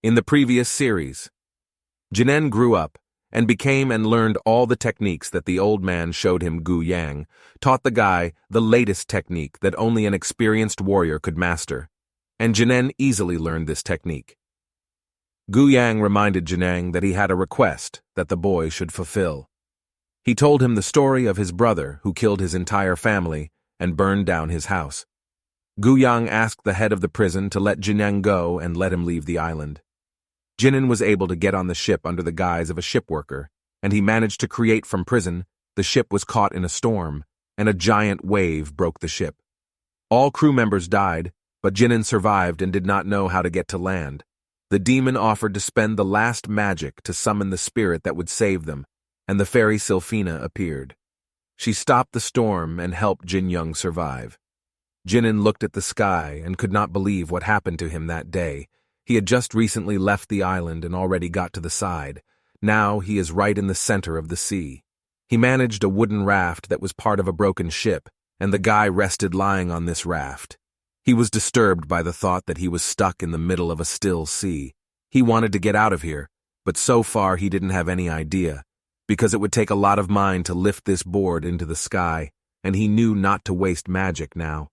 In the previous series, Jinen grew up and became and learned all the techniques that the old man showed him. Gu Yang taught the guy the latest technique that only an experienced warrior could master, and Jinen easily learned this technique. Gu Yang reminded Jinen that he had a request that the boy should fulfill. He told him the story of his brother who killed his entire family and burned down his house. Gu Yang asked the head of the prison to let Jinen go and let him leave the island. Jinin was able to get on the ship under the guise of a ship worker, and he managed to create from prison. The ship was caught in a storm, and a giant wave broke the ship. All crew members died, but Jinin survived and did not know how to get to land. The demon offered to spend the last magic to summon the spirit that would save them, and the fairy Sylphina appeared. She stopped the storm and helped Jin Young survive. Jinin looked at the sky and could not believe what happened to him that day. He had just recently left the island and already got to the side. Now he is right in the center of the sea. He managed a wooden raft that was part of a broken ship, and the guy rested lying on this raft. He was disturbed by the thought that he was stuck in the middle of a still sea. He wanted to get out of here, but so far he didn't have any idea, because it would take a lot of mind to lift this board into the sky, and he knew not to waste magic now.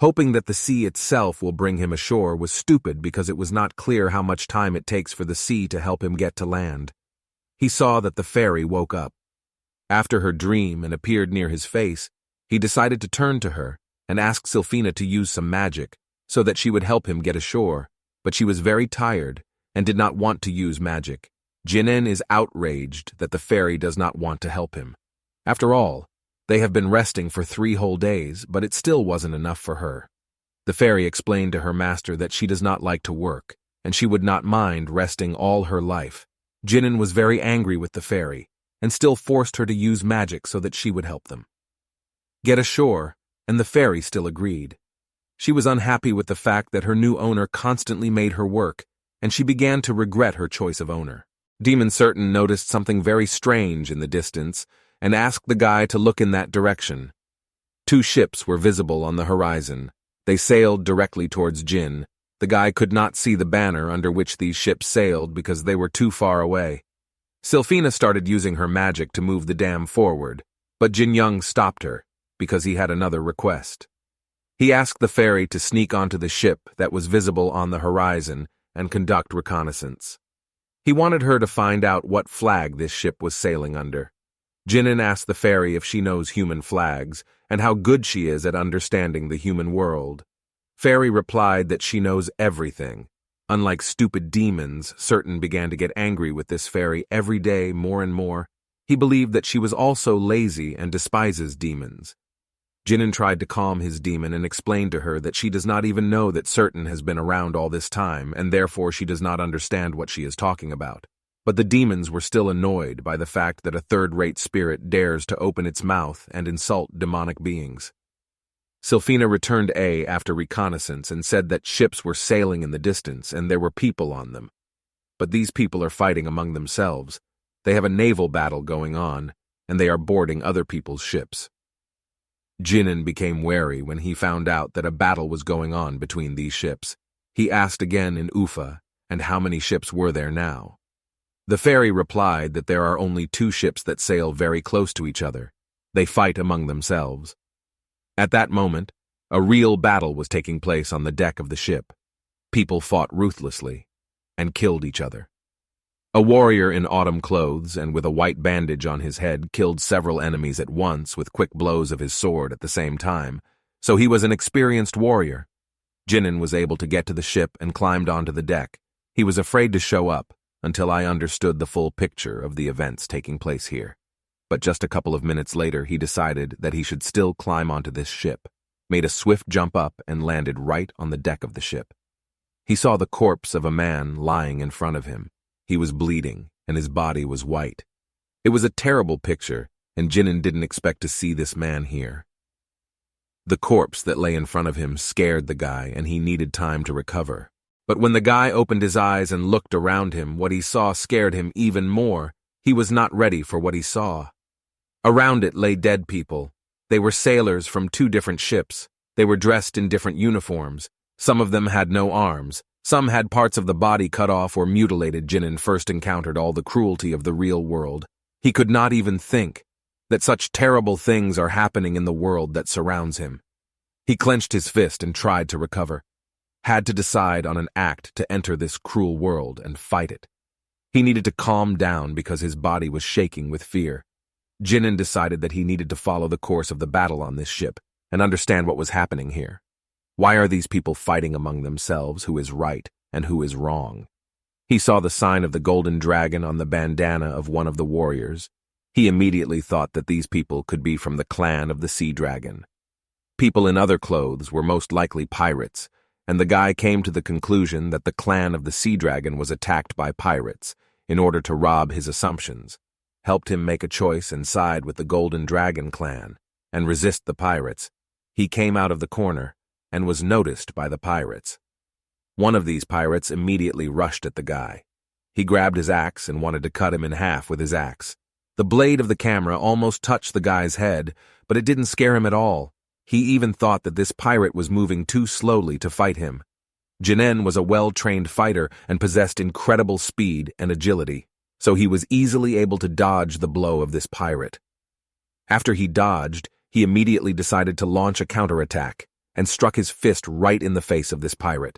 Hoping that the sea itself will bring him ashore was stupid because it was not clear how much time it takes for the sea to help him get to land. He saw that the fairy woke up. After her dream and appeared near his face, he decided to turn to her and ask Sylphina to use some magic so that she would help him get ashore, but she was very tired and did not want to use magic. Jinin is outraged that the fairy does not want to help him. After all, they have been resting for 3 whole days, but it still wasn't enough for her. The fairy explained to her master that she does not like to work, and she would not mind resting all her life. Jinin was very angry with the fairy, and still forced her to use magic so that she would help them get ashore, and the fairy still agreed. She was unhappy with the fact that her new owner constantly made her work, and she began to regret her choice of owner. Demon Certain noticed something very strange in the distance, and asked the guy to look in that direction. 2 ships were visible on the horizon. They sailed directly towards Jin. The guy could not see the banner under which these ships sailed because they were too far away. Sylphina started using her magic to move the dam forward, but Jin Young stopped her because he had another request. He asked the fairy to sneak onto the ship that was visible on the horizon and conduct reconnaissance. He wanted her to find out what flag this ship was sailing under. Jinin asked the fairy if she knows human flags and how good she is at understanding the human world. Fairy replied that she knows everything. Unlike stupid demons, Certain began to get angry with this fairy every day more and more. He believed that she was also lazy and despises demons. Jinin tried to calm his demon and explained to her that she does not even know that Certain has been around all this time, and therefore she does not understand what she is talking about. But the demons were still annoyed by the fact that a third-rate spirit dares to open its mouth and insult demonic beings. Sylphina returned after reconnaissance and said that ships were sailing in the distance and there were people on them. But these people are fighting among themselves. They have a naval battle going on, and they are boarding other people's ships. Jinin became wary when he found out that a battle was going on between these ships. He asked again in Ufa, and how many ships were there now? The fairy replied that there are only 2 ships that sail very close to each other. They fight among themselves. At that moment, a real battle was taking place on the deck of the ship. People fought ruthlessly and killed each other. A warrior in autumn clothes and with a white bandage on his head killed several enemies at once with quick blows of his sword at the same time, so he was an experienced warrior. Jinin was able to get to the ship and climbed onto the deck. He was afraid to show up until I understood the full picture of the events taking place here. But just a couple of minutes later, he decided that he should still climb onto this ship, made a swift jump up, and landed right on the deck of the ship. He saw the corpse of a man lying in front of him. He was bleeding, and his body was white. It was a terrible picture, and Jinin didn't expect to see this man here. The corpse that lay in front of him scared the guy, and he needed time to recover. But when the guy opened his eyes and looked around him, what he saw scared him even more. He was not ready for what he saw. Around it lay dead people. They were sailors from 2 different ships. They were dressed in different uniforms. Some of them had no arms. Some had parts of the body cut off or mutilated. Jinan first encountered all the cruelty of the real world. He could not even think that such terrible things are happening in the world that surrounds him. He clenched his fist and tried to recover, had to decide on an act to enter this cruel world and fight it. He needed to calm down because his body was shaking with fear. Jinan decided that he needed to follow the course of the battle on this ship and understand what was happening here. Why are these people fighting among themselves who is right and who is wrong? He saw the sign of the golden dragon on the bandana of one of the warriors. He immediately thought that these people could be from the clan of the sea dragon. People in other clothes were most likely pirates, and the guy came to the conclusion that the clan of the sea dragon was attacked by pirates in order to rob his assumptions, helped him make a choice and side with the golden dragon clan and resist the pirates. He came out of the corner and was noticed by the pirates. One of these pirates immediately rushed at the guy. He grabbed his axe and wanted to cut him in half with his axe. The blade of the camera almost touched the guy's head, but it didn't scare him at all. He even thought that this pirate was moving too slowly to fight him. Jinan was a well-trained fighter and possessed incredible speed and agility, so he was easily able to dodge the blow of this pirate. After he dodged, he immediately decided to launch a counterattack and struck his fist right in the face of this pirate.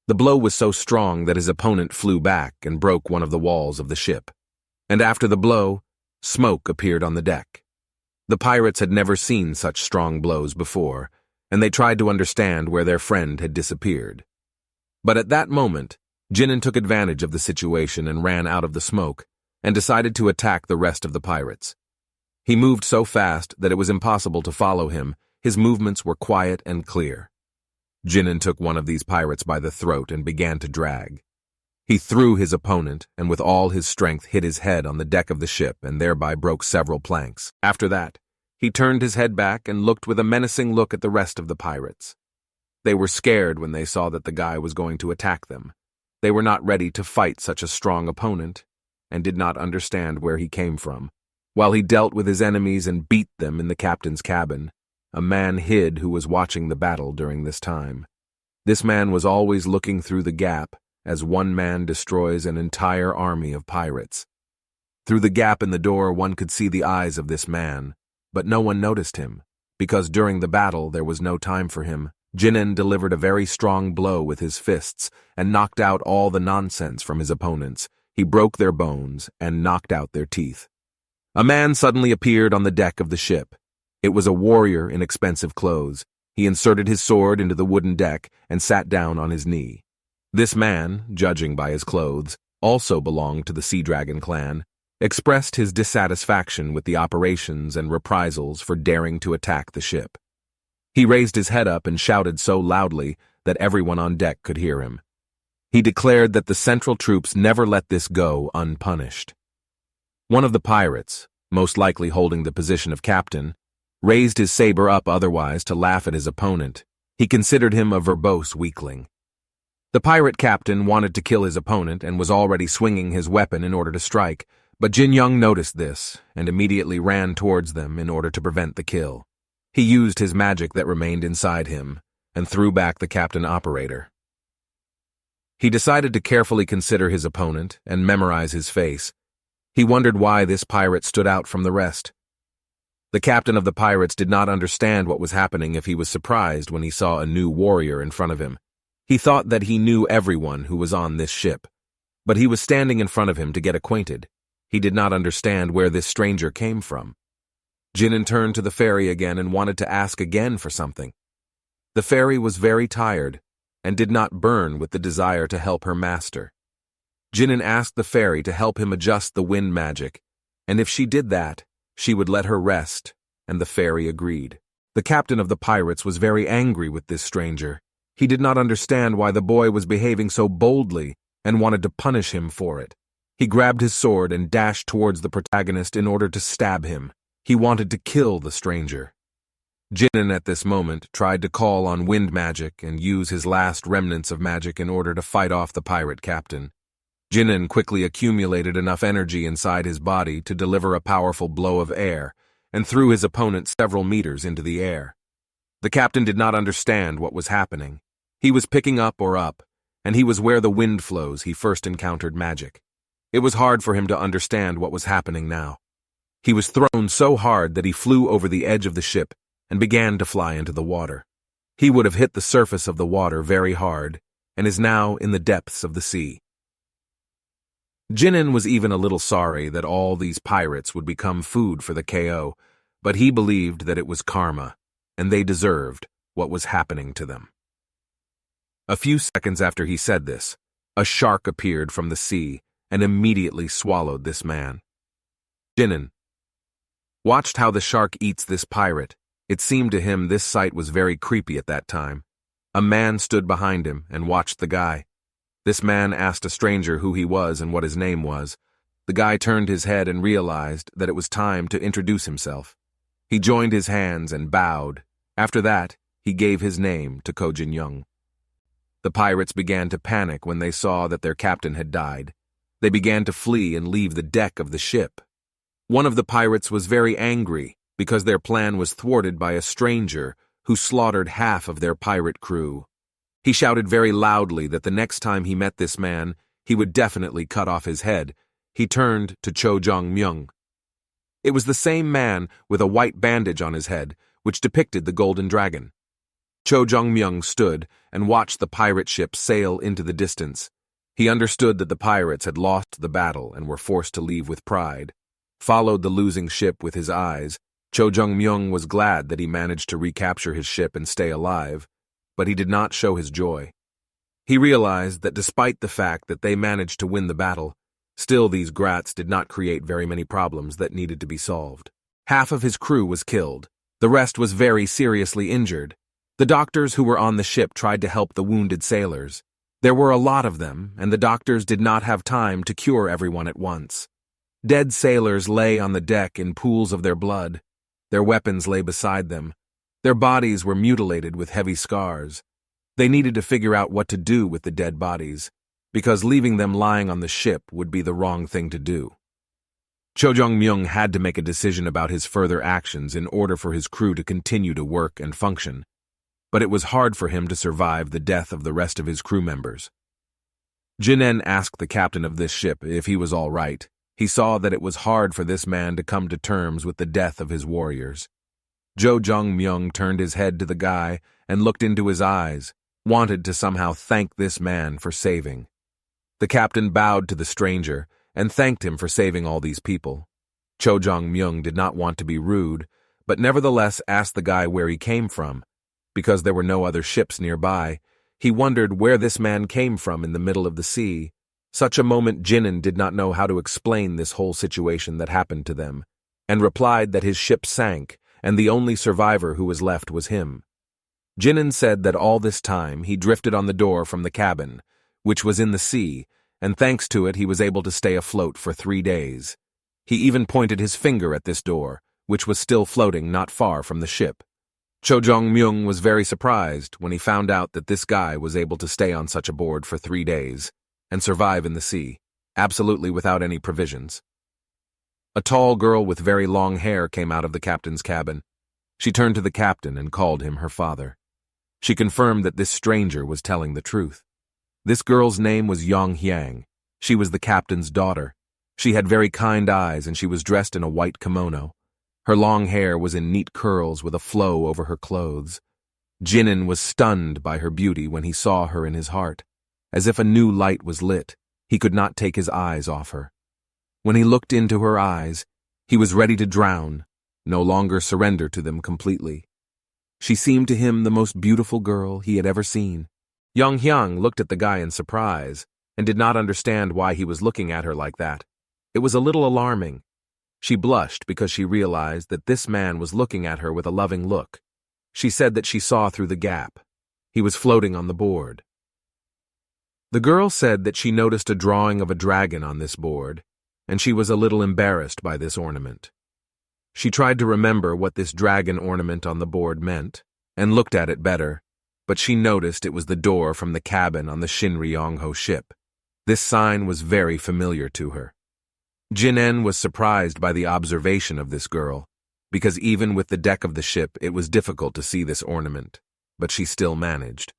The blow was so strong that his opponent flew back and broke one of the walls of the ship. And after the blow, smoke appeared on the deck. The pirates had never seen such strong blows before, and they tried to understand where their friend had disappeared. But at that moment, Jinan took advantage of the situation and ran out of the smoke, and decided to attack the rest of the pirates. He moved so fast that it was impossible to follow him. His movements were quiet and clear. Jinan took one of these pirates by the throat and began to drag. He threw his opponent and with all his strength hit his head on the deck of the ship and thereby broke several planks. After that, he turned his head back and looked with a menacing look at the rest of the pirates. They were scared when they saw that the guy was going to attack them. They were not ready to fight such a strong opponent and did not understand where he came from. While he dealt with his enemies and beat them in the captain's cabin, a man hid who was watching the battle during this time. This man was always looking through the gap as one man destroys an entire army of pirates. Through the gap in the door one could see the eyes of this man, but no one noticed him, because during the battle there was no time for him. Jinan delivered a very strong blow with his fists and knocked out all the nonsense from his opponents. He broke their bones and knocked out their teeth. A man suddenly appeared on the deck of the ship. It was a warrior in expensive clothes. He inserted his sword into the wooden deck and sat down on his knee. This man, judging by his clothes, also belonged to the Sea Dragon clan, expressed his dissatisfaction with the operations and reprisals for daring to attack the ship. He raised his head up and shouted so loudly that everyone on deck could hear him. He declared that the Central troops never let this go unpunished. One of the pirates, most likely holding the position of captain, raised his saber up otherwise to laugh at his opponent. He considered him a verbose weakling. The pirate captain wanted to kill his opponent and was already swinging his weapon in order to strike, but Jin Young noticed this and immediately ran towards them in order to prevent the kill. He used his magic that remained inside him and threw back the captain operator. He decided to carefully consider his opponent and memorize his face. He wondered why this pirate stood out from the rest. The captain of the pirates did not understand what was happening if he was surprised when he saw a new warrior in front of him. He thought that he knew everyone who was on this ship, but he was standing in front of him to get acquainted. He did not understand where this stranger came from. Jinan turned to the fairy again and wanted to ask again for something. The fairy was very tired and did not burn with the desire to help her master. Jinan asked the fairy to help him adjust the wind magic, and if she did that, she would let her rest, and the fairy agreed. The captain of the pirates was very angry with this stranger. He did not understand why the boy was behaving so boldly and wanted to punish him for it. He grabbed his sword and dashed towards the protagonist in order to stab him. He wanted to kill the stranger. Jinan at this moment tried to call on wind magic and use his last remnants of magic in order to fight off the pirate captain. Jinan quickly accumulated enough energy inside his body to deliver a powerful blow of air and threw his opponent several meters into the air. The captain did not understand what was happening. He was picking up, and he was where the wind flows he first encountered magic. It was hard for him to understand what was happening now. He was thrown so hard that he flew over the edge of the ship and began to fly into the water. He would have hit the surface of the water very hard and is now in the depths of the sea. Jinnen was even a little sorry that all these pirates would become food for the KO, but he believed that it was karma, and they deserved what was happening to them. A few seconds after he said this, a shark appeared from the sea and immediately swallowed this man. Jinnen watched how the shark eats this pirate. It seemed to him this sight was very creepy at that time. A man stood behind him and watched the guy. This man asked a stranger who he was and what his name was. The guy turned his head and realized that it was time to introduce himself. He joined his hands and bowed. After that, he gave his name to Ko Jin-young. The pirates began to panic when they saw that their captain had died. They began to flee and leave the deck of the ship. One of the pirates was very angry because their plan was thwarted by a stranger who slaughtered half of their pirate crew. He shouted very loudly that the next time he met this man, he would definitely cut off his head. He turned to Cho Jong-myung. It was the same man with a white bandage on his head, which depicted the golden dragon. Cho Jong-myung stood and watched the pirate ship sail into the distance. He understood that the pirates had lost the battle and were forced to leave with pride. Followed the losing ship with his eyes. Cho Jong-myung was glad that he managed to recapture his ship and stay alive, but he did not show his joy. He realized that despite the fact that they managed to win the battle, still these grats did not create very many problems that needed to be solved. Half of his crew was killed. The rest was very seriously injured. The doctors who were on the ship tried to help the wounded sailors. There were a lot of them, and the doctors did not have time to cure everyone at once. Dead sailors lay on the deck in pools of their blood. Their weapons lay beside them. Their bodies were mutilated with heavy scars. They needed to figure out what to do with the dead bodies, because leaving them lying on the ship would be the wrong thing to do. Cho Jong-myung had to make a decision about his further actions in order for his crew to continue to work and function, but it was hard for him to survive the death of the rest of his crew members. Jinnen asked the captain of this ship if he was all right. He saw that it was hard for this man to come to terms with the death of his warriors. Cho Jong-myung turned his head to the guy and looked into his eyes, wanted to somehow thank this man for saving. The captain bowed to the stranger and thanked him for saving all these people. Cho Jong-myung did not want to be rude, but nevertheless asked the guy where he came from. Because there were no other ships nearby, he wondered where this man came from in the middle of the sea. Such a moment Jinnen did not know how to explain this whole situation that happened to them, and replied that his ship sank, and the only survivor who was left was him. Jinnen said that all this time he drifted on the door from the cabin, which was in the sea, and thanks to it he was able to stay afloat for 3 days. He even pointed his finger at this door, which was still floating not far from the ship. Cho Jong-myung was very surprised when he found out that this guy was able to stay on such a board for 3 days and survive in the sea, absolutely without any provisions. A tall girl with very long hair came out of the captain's cabin. She turned to the captain and called him her father. She confirmed that this stranger was telling the truth. This girl's name was Yong Hyang. She was the captain's daughter. She had very kind eyes and she was dressed in a white kimono. Her long hair was in neat curls with a flow over her clothes. Jinnen was stunned by her beauty when he saw her in his heart. As if a new light was lit, he could not take his eyes off her. When he looked into her eyes, he was ready to drown, no longer surrender to them completely. She seemed to him the most beautiful girl he had ever seen. Yong Hyang looked at the guy in surprise and did not understand why he was looking at her like that. It was a little alarming. She blushed because she realized that this man was looking at her with a loving look. She said that she saw through the gap. He was floating on the board. The girl said that she noticed a drawing of a dragon on this board, and she was a little embarrassed by this ornament. She tried to remember what this dragon ornament on the board meant, and looked at it better, but she noticed it was the door from the cabin on the Shinryongho ship. This sign was very familiar to her. Jinnen was surprised by the observation of this girl, because even with the deck of the ship it was difficult to see this ornament, but she still managed.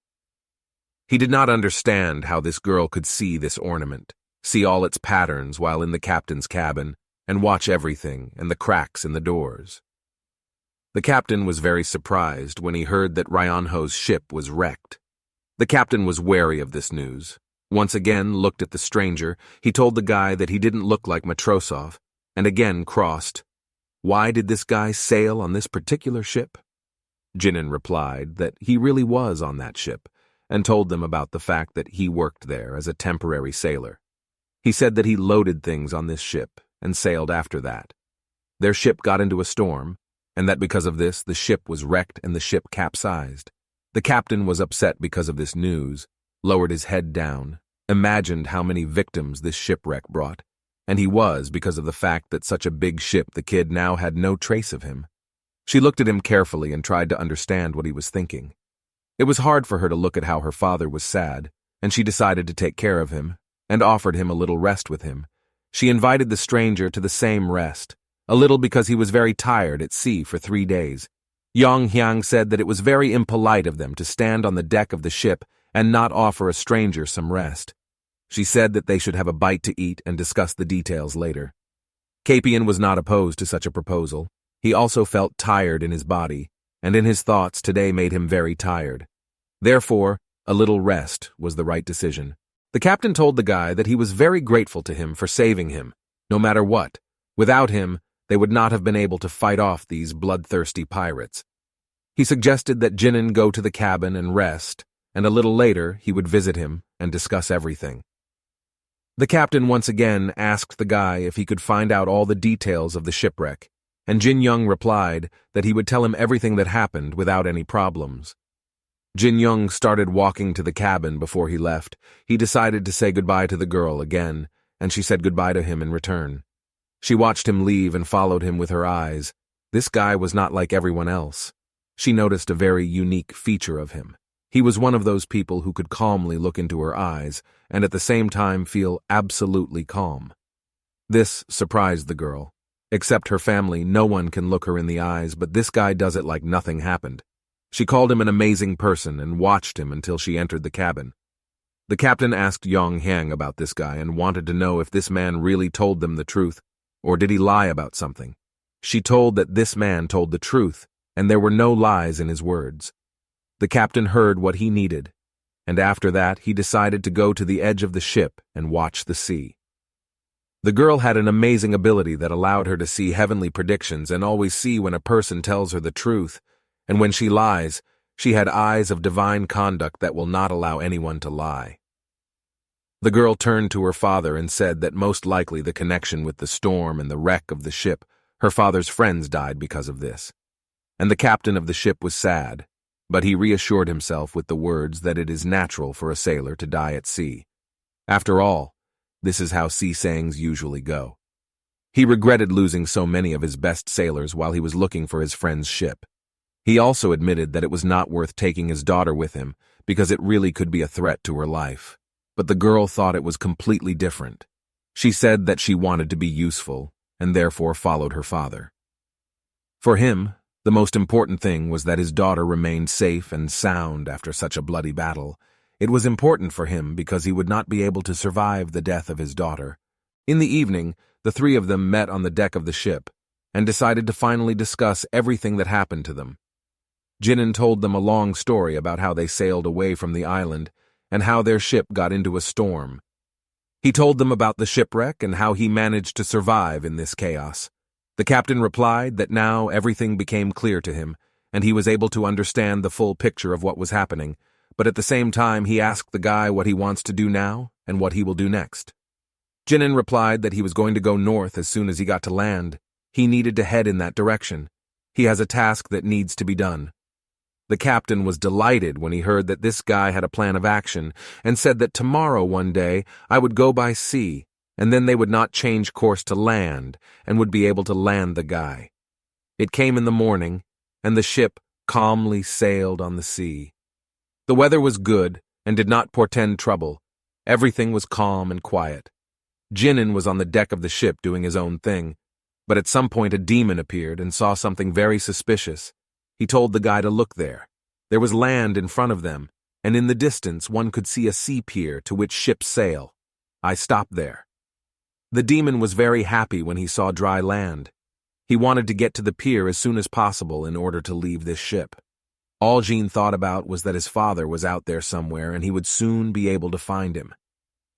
He did not understand how this girl could see this ornament, see all its patterns while in the captain's cabin, and watch everything and the cracks in the doors. The captain was very surprised when he heard that Ryanho's ship was wrecked. The captain was wary of this news. Once again looked at the stranger, he told the guy that he didn't look like Matrosov, and again crossed. Why did this guy sail on this particular ship? Jinan replied that he really was on that ship, and told them about the fact that he worked there as a temporary sailor. He said that he loaded things on this ship and sailed after that. Their ship got into a storm, and that because of this the ship was wrecked and the ship capsized. The captain was upset because of this news, lowered his head down, imagined how many victims this shipwreck brought, and he was because of the fact that such a big ship the kid now had no trace of him. She looked at him carefully and tried to understand what he was thinking. It was hard for her to look at how her father was sad, and she decided to take care of him, and offered him a little rest with him. She invited the stranger to the same rest, a little because he was very tired at sea for 3 days. Yong Hyang said that it was very impolite of them to stand on the deck of the ship and not offer a stranger some rest. She said that they should have a bite to eat and discuss the details later. Capian was not opposed to such a proposal. He also felt tired in his body, and in his thoughts today made him very tired. Therefore, a little rest was the right decision. The captain told the guy that he was very grateful to him for saving him, no matter what. Without him, they would not have been able to fight off these bloodthirsty pirates. He suggested that Jinan go to the cabin and rest, and a little later he would visit him and discuss everything. The captain once again asked the guy if he could find out all the details of the shipwreck, and Jin Young replied that he would tell him everything that happened without any problems. Jin Young started walking to the cabin before he left. He decided to say goodbye to the girl again, and she said goodbye to him in return. She watched him leave and followed him with her eyes. This guy was not like everyone else. She noticed a very unique feature of him. He was one of those people who could calmly look into her eyes and at the same time feel absolutely calm. This surprised the girl. Except her family, no one can look her in the eyes, but this guy does it like nothing happened. She called him an amazing person and watched him until she entered the cabin. The captain asked Yong Hyang about this guy and wanted to know if this man really told them the truth, or did he lie about something. She told that this man told the truth, and there were no lies in his words. The captain heard what he needed, and after that he decided to go to the edge of the ship and watch the sea. The girl had an amazing ability that allowed her to see heavenly predictions and always see when a person tells her the truth, and when she lies, she had eyes of divine conduct that will not allow anyone to lie. The girl turned to her father and said that most likely the connection with the storm and the wreck of the ship, her father's friends died because of this. And the captain of the ship was sad, but he reassured himself with the words that it is natural for a sailor to die at sea. After all, this is how sea sayings usually go. He regretted losing so many of his best sailors while he was looking for his friend's ship. He also admitted that it was not worth taking his daughter with him because it really could be a threat to her life. But the girl thought it was completely different. She said that she wanted to be useful and therefore followed her father. For him, the most important thing was that his daughter remained safe and sound after such a bloody battle. It was important for him because he would not be able to survive the death of his daughter. In the evening, the three of them met on the deck of the ship and decided to finally discuss everything that happened to them. Jinan told them a long story about how they sailed away from the island and how their ship got into a storm. He told them about the shipwreck and how he managed to survive in this chaos. The captain replied that now everything became clear to him, and he was able to understand the full picture of what was happening, but at the same time he asked the guy what he wants to do now and what he will do next. Jinan replied that he was going to go north as soon as he got to land. He needed to head in that direction. He has a task that needs to be done. The captain was delighted when he heard that this guy had a plan of action and said that tomorrow one day I would go by sea, and then they would not change course to land and would be able to land the guy. It came in the morning, and the ship calmly sailed on the sea. The weather was good and did not portend trouble. Everything was calm and quiet. Jinan was on the deck of the ship doing his own thing, but at some point a demon appeared and saw something very suspicious. He told the guy to look there. There was land in front of them, and in the distance one could see a sea pier to which ships sail. I stopped there. The demon was very happy when he saw dry land. He wanted to get to the pier as soon as possible in order to leave this ship. All Jean thought about was that his father was out there somewhere and he would soon be able to find him.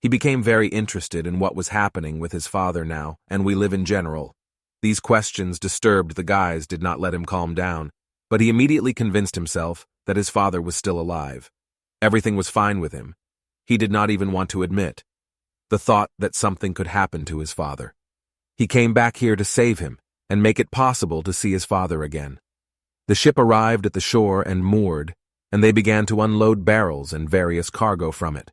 He became very interested in what was happening with his father now, and we live in general. These questions disturbed the guys, did not let him calm down, but he immediately convinced himself that his father was still alive. Everything was fine with him. He did not even want to admit the thought that something could happen to his father. He came back here to save him and make it possible to see his father again. The ship arrived at the shore and moored, and they began to unload barrels and various cargo from it.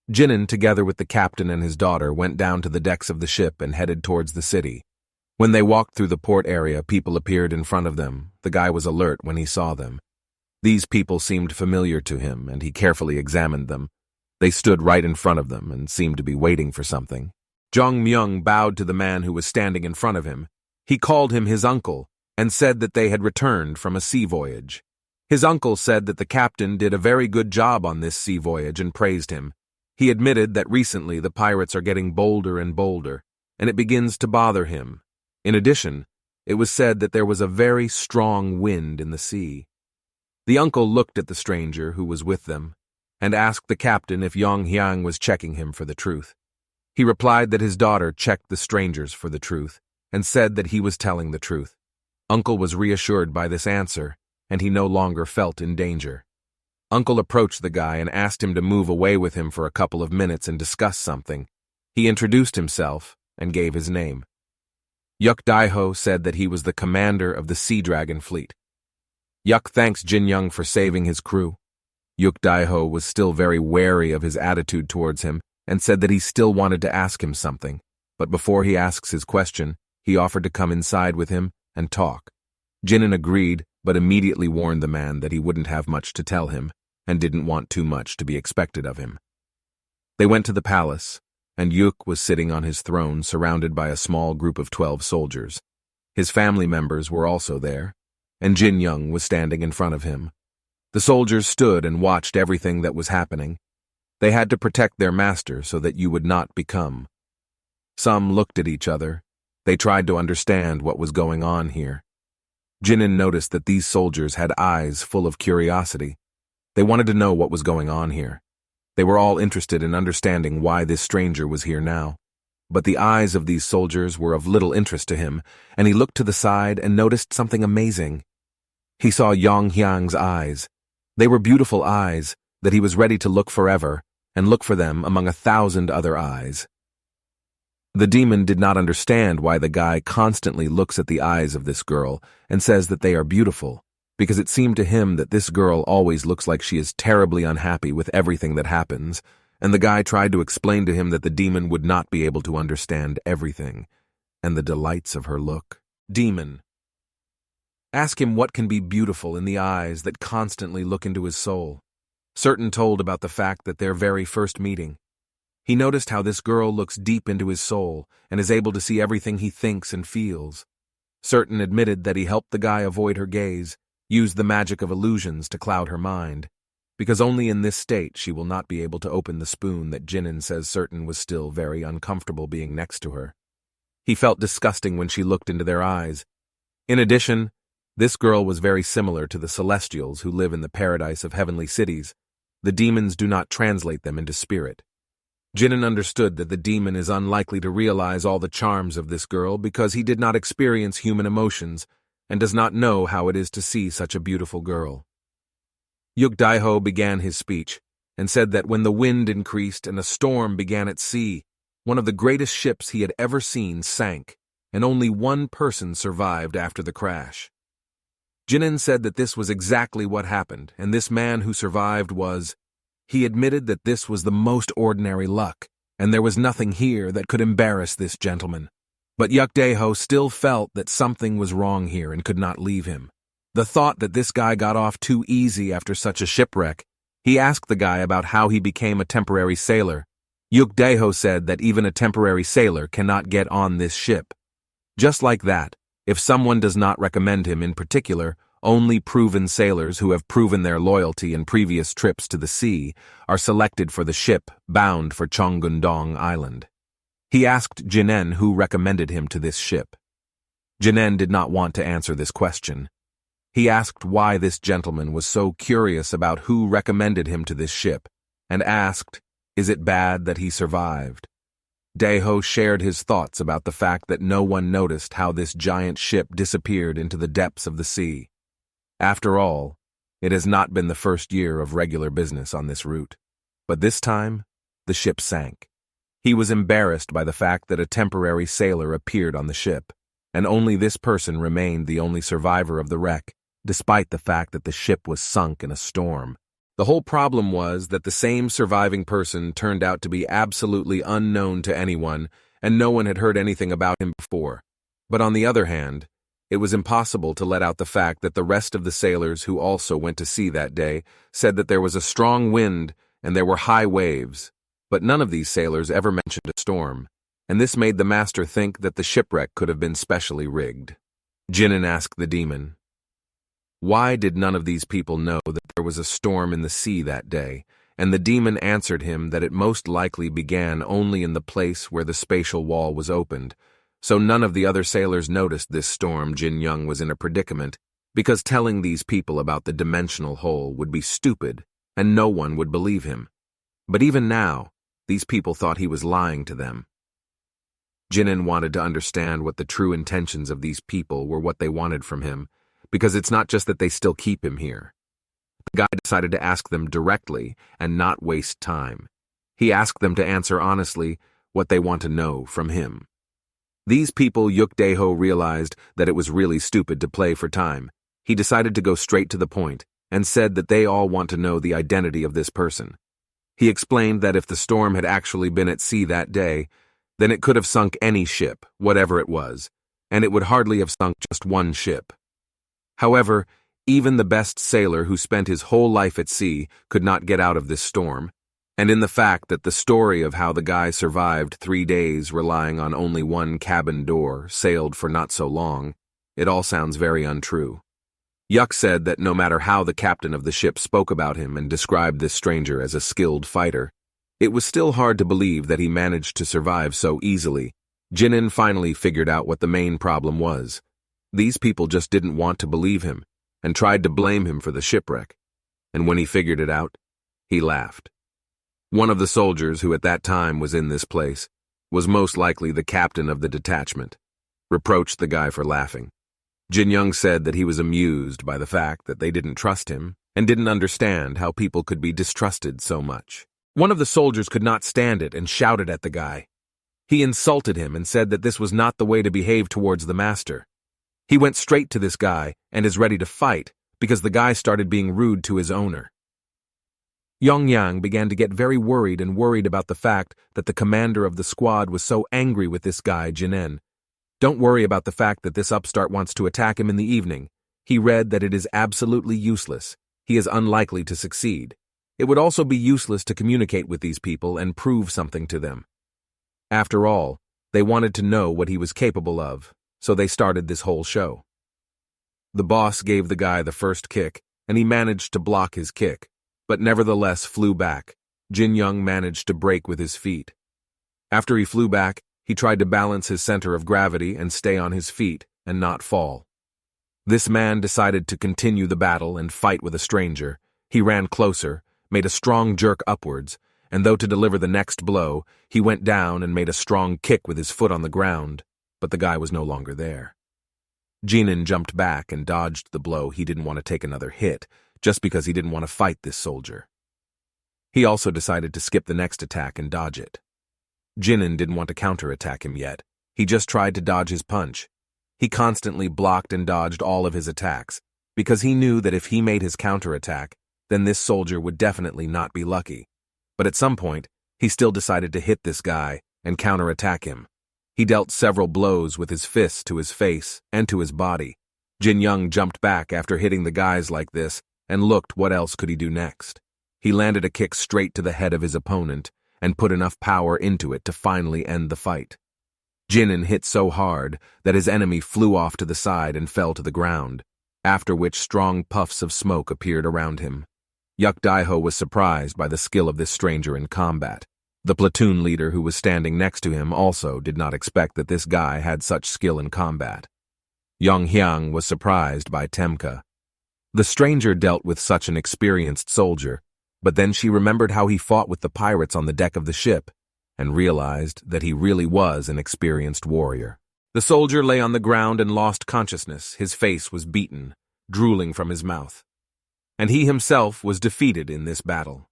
Jinan, together with the captain and his daughter, went down to the decks of the ship and headed towards the city. When they walked through the port area, people appeared in front of them. The guy was alert when he saw them. These people seemed familiar to him, and he carefully examined them. They stood right in front of them and seemed to be waiting for something. Jong Myung bowed to the man who was standing in front of him. He called him his uncle and said that they had returned from a sea voyage. His uncle said that the captain did a very good job on this sea voyage and praised him. He admitted that recently the pirates are getting bolder and bolder, and it begins to bother him. In addition, it was said that there was a very strong wind in the sea. The uncle looked at the stranger who was with them and asked the captain if Yong Hyang was checking him for the truth. He replied that his daughter checked the strangers for the truth and said that he was telling the truth. Uncle was reassured by this answer, and he no longer felt in danger. Uncle approached the guy and asked him to move away with him for a couple of minutes and discuss something. He introduced himself and gave his name. Yuk Daiho said that he was the commander of the Sea Dragon fleet. Yuk thanks Jin Young for saving his crew. Yuk Daiho was still very wary of his attitude towards him and said that he still wanted to ask him something, but before he asks his question, he offered to come inside with him and talk. Jinan agreed, but immediately warned the man that he wouldn't have much to tell him and didn't want too much to be expected of him. They went to the palace, and Yuk was sitting on his throne surrounded by a small group of 12 soldiers. His family members were also there, and Jin Young was standing in front of him. The soldiers stood and watched everything that was happening. They had to protect their master so that you would not become. Some looked at each other. They tried to understand what was going on here. Jinan noticed that these soldiers had eyes full of curiosity. They wanted to know what was going on here. They were all interested in understanding why this stranger was here now. But the eyes of these soldiers were of little interest to him, and he looked to the side and noticed something amazing. He saw Yong Hyang's eyes. They were beautiful eyes that he was ready to look forever and look for them among 1,000 other eyes. The demon did not understand why the guy constantly looks at the eyes of this girl and says that they are beautiful, because it seemed to him that this girl always looks like she is terribly unhappy with everything that happens, and the guy tried to explain to him that the demon would not be able to understand everything, and the delights of her look. Demon. Ask him what can be beautiful in the eyes that constantly look into his soul. Certain told about the fact that their very first meeting. He noticed how this girl looks deep into his soul and is able to see everything he thinks and feels. Certain admitted that he helped the guy avoid her gaze, used the magic of illusions to cloud her mind, because only in this state she will not be able to open the spoon that Jinan says Certain was still very uncomfortable being next to her. He felt disgusting when she looked into their eyes. In addition, this girl was very similar to the celestials who live in the paradise of heavenly cities. The demons do not translate them into spirit. Jinan understood that the demon is unlikely to realize all the charms of this girl because he did not experience human emotions and does not know how it is to see such a beautiful girl. Yuk Daiho began his speech and said that when the wind increased and a storm began at sea, one of the greatest ships he had ever seen sank, and only one person survived after the crash. Jinan said that this was exactly what happened, and this man who survived was... He admitted that this was the most ordinary luck, and there was nothing here that could embarrass this gentleman. But Yuk Daeho still felt that something was wrong here and could not leave him. The thought that this guy got off too easy after such a shipwreck. He asked the guy about how he became a temporary sailor. Yuk Daeho said that even a temporary sailor cannot get on this ship. Just like that, if someone does not recommend him in particular, Only proven sailors who have proven their loyalty in previous trips to the sea are selected for the ship bound for Cheongundong Island. He asked Jinen who recommended him to this ship. Jinen did not want to answer this question. He asked why this gentleman was so curious about who recommended him to this ship, and asked, is it bad that he survived? Daeho shared his thoughts about the fact that no one noticed how this giant ship disappeared into the depths of the sea. After all, it has not been the first year of regular business on this route. But this time, the ship sank. He was embarrassed by the fact that a temporary sailor appeared on the ship, and only this person remained the only survivor of the wreck, despite the fact that the ship was sunk in a storm. The whole problem was that the same surviving person turned out to be absolutely unknown to anyone, and no one had heard anything about him before. But on the other hand, it was impossible to let out the fact that the rest of the sailors who also went to sea that day said that there was a strong wind and there were high waves, but none of these sailors ever mentioned a storm, and this made the master think that the shipwreck could have been specially rigged. Jinin asked the demon, why did none of these people know that there was a storm in the sea that day? And the demon answered him that it most likely began only in the place where the spatial wall was opened, so none of the other sailors noticed this storm. Jin Young was in a predicament, because telling these people about the dimensional hole would be stupid, and no one would believe him. But even now, these people thought he was lying to them. Jinin wanted to understand what the true intentions of these people were, what they wanted from him, because it's not just that they still keep him here. The guy decided to ask them directly and not waste time. He asked them to answer honestly what they want to know from him. These people, Yuk Daeho realized that it was really stupid to play for time. He decided to go straight to the point and said that they all want to know the identity of this person. He explained that if the storm had actually been at sea that day, then it could have sunk any ship, whatever it was, and it would hardly have sunk just one ship. However, even the best sailor who spent his whole life at sea could not get out of this storm, and in the fact that the story of how the guy survived 3 days relying on only one cabin door sailed for not so long, it all sounds very untrue. Yuk said that no matter how the captain of the ship spoke about him and described this stranger as a skilled fighter, it was still hard to believe that he managed to survive so easily. Jinin finally figured out what the main problem was. These people just didn't want to believe him and tried to blame him for the shipwreck. And when he figured it out, he laughed. One of the soldiers who at that time was in this place was most likely the captain of the detachment, reproached the guy for laughing. Jin Young said that he was amused by the fact that they didn't trust him and didn't understand how people could be distrusted so much. One of the soldiers could not stand it and shouted at the guy. He insulted him and said that this was not the way to behave towards the master. He went straight to this guy and is ready to fight because the guy started being rude to his owner. Yongyang began to get very worried about the fact that the commander of the squad was so angry with this guy, Jinen. Don't worry about the fact that this upstart wants to attack him in the evening. He read that it is absolutely useless. He is unlikely to succeed. It would also be useless to communicate with these people and prove something to them. After all, they wanted to know what he was capable of, so they started this whole show. The boss gave the guy the first kick, and he managed to block his kick, but nevertheless flew back. Jin Young managed to break with his feet. After he flew back, he tried to balance his center of gravity and stay on his feet and not fall. This man decided to continue the battle and fight with a stranger. He ran closer, made a strong jerk upwards, and though to deliver the next blow, he went down and made a strong kick with his foot on the ground, but the guy was no longer there. Jinin jumped back and dodged the blow. He didn't want to take another hit, just because he didn't want to fight this soldier. He also decided to skip the next attack and dodge it. Jinin didn't want to counterattack him yet. He just tried to dodge his punch. He constantly blocked and dodged all of his attacks, because he knew that if he made his counterattack, then this soldier would definitely not be lucky. But at some point, he still decided to hit this guy and counterattack him. He dealt several blows with his fists to his face and to his body. Jin Young jumped back after hitting the guys like this and looked what else could he do next. He landed a kick straight to the head of his opponent and put enough power into it to finally end the fight. Jinin hit so hard that his enemy flew off to the side and fell to the ground. after which strong puffs of smoke appeared around him. Yuk Daiho was surprised by the skill of this stranger in combat. The platoon leader who was standing next to him also did not expect that this guy had such skill in combat. Yong Hyang was surprised by Temka. The stranger dealt with such an experienced soldier, but then she remembered how he fought with the pirates on the deck of the ship, and realized that he really was an experienced warrior. The soldier lay on the ground and lost consciousness. His face was beaten, drooling from his mouth. And he himself was defeated in this battle.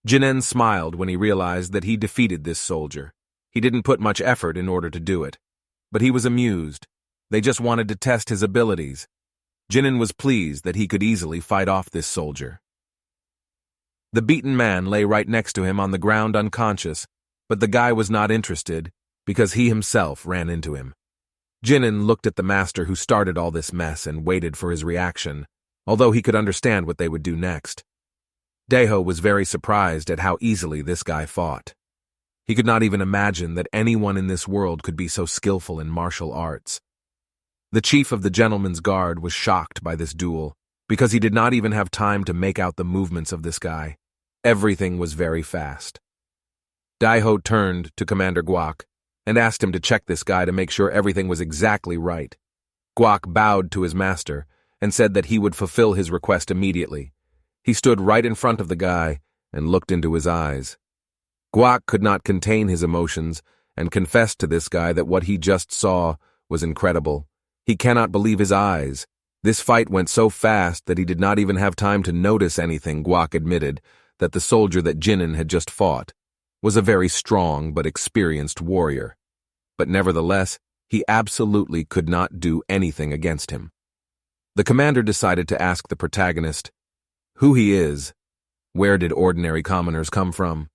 Jinen smiled when he realized that he defeated this soldier. He didn't put much effort in order to do it, but he was amused. They just wanted to test his abilities. Jinen was pleased that he could easily fight off this soldier. The beaten man lay right next to him on the ground unconscious, but the guy was not interested because he himself ran into him. Jinin looked at the master who started all this mess and waited for his reaction, although he could understand what they would do next. Daeho was very surprised at how easily this guy fought. He could not even imagine that anyone in this world could be so skillful in martial arts. The chief of the gentleman's guard was shocked by this duel, because he did not even have time to make out the movements of this guy. Everything was very fast. Daeho turned to Commander Guak and asked him to check this guy to make sure everything was exactly right. Guak bowed to his master and said that he would fulfill his request immediately. He stood right in front of the guy and looked into his eyes. Guak could not contain his emotions and confessed to this guy that what he just saw was incredible. He cannot believe his eyes. This fight went so fast that he did not even have time to notice anything. Guak admitted that the soldier that Jinin had just fought was a very strong but experienced warrior. But nevertheless, he absolutely could not do anything against him. The commander decided to ask the protagonist who he is. Where did ordinary commoners come from?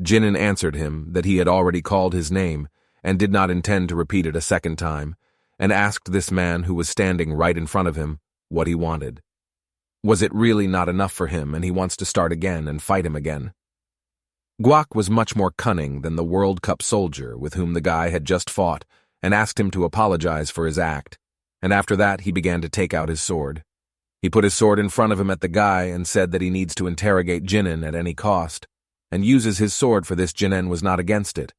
Jinin answered him that he had already called his name and did not intend to repeat it a second time, and asked this man who was standing right in front of him what he wanted. Was it really not enough for him and he wants to start again and fight him again? Guak was much more cunning than the World Cup soldier with whom the guy had just fought and asked him to apologize for his act, and after that he began to take out his sword. He put his sword in front of him at the guy and said that he needs to interrogate Jinin at any cost, and uses his sword for this. Jinin was not against it.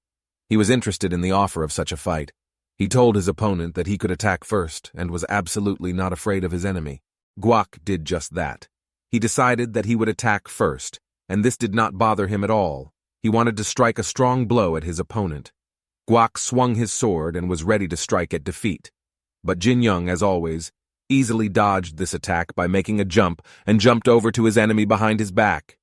He was interested in the offer of such a fight. He told his opponent that he could attack first and was absolutely not afraid of his enemy. Guak did just that. He decided that he would attack first, and this did not bother him at all. He wanted to strike a strong blow at his opponent. Guak swung his sword and was ready to strike at defeat. But Jin Young, as always, easily dodged this attack by making a jump and jumped over to his enemy behind his back.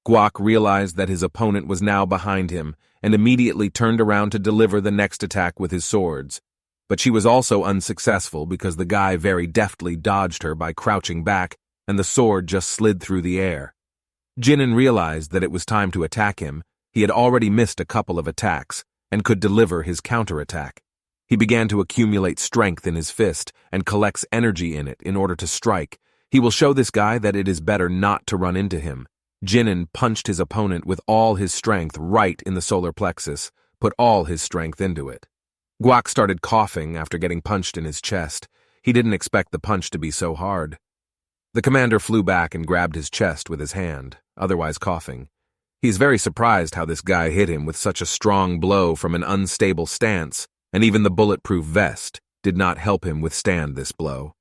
Guak realized that his opponent was now behind him and immediately turned around to deliver the next attack with his swords. But she was also unsuccessful because the guy very deftly dodged her by crouching back, and the sword just slid through the air. Jinin realized that it was time to attack him. He had already missed a couple of attacks and could deliver his counterattack. He began to accumulate strength in his fist and collects energy in it in order to strike. He will show this guy that it is better not to run into him. Jinin punched his opponent with all his strength right in the solar plexus, put all his strength into it. Guak started coughing after getting punched in his chest. He didn't expect the punch to be so hard. The commander flew back and grabbed his chest with his hand, otherwise coughing. He's very surprised how this guy hit him with such a strong blow from an unstable stance, and even the bulletproof vest did not help him withstand this blow.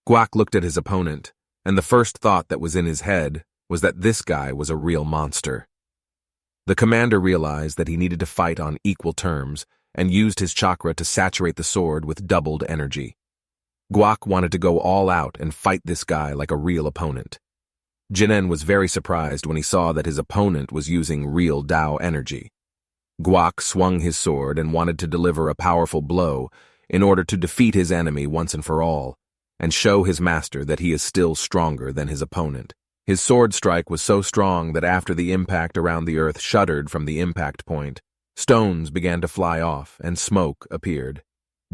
Guak looked at his opponent, and the first thought that was in his head was that this guy was a real monster. The commander realized that he needed to fight on equal terms and used his chakra to saturate the sword with doubled energy. Guak wanted to go all out and fight this guy like a real opponent. Jinen was very surprised when he saw that his opponent was using real Tao energy. Guak swung his sword and wanted to deliver a powerful blow in order to defeat his enemy once and for all, and show his master that he is still stronger than his opponent. His sword strike was so strong that after the impact around the earth shuddered from the impact point, stones began to fly off and smoke appeared.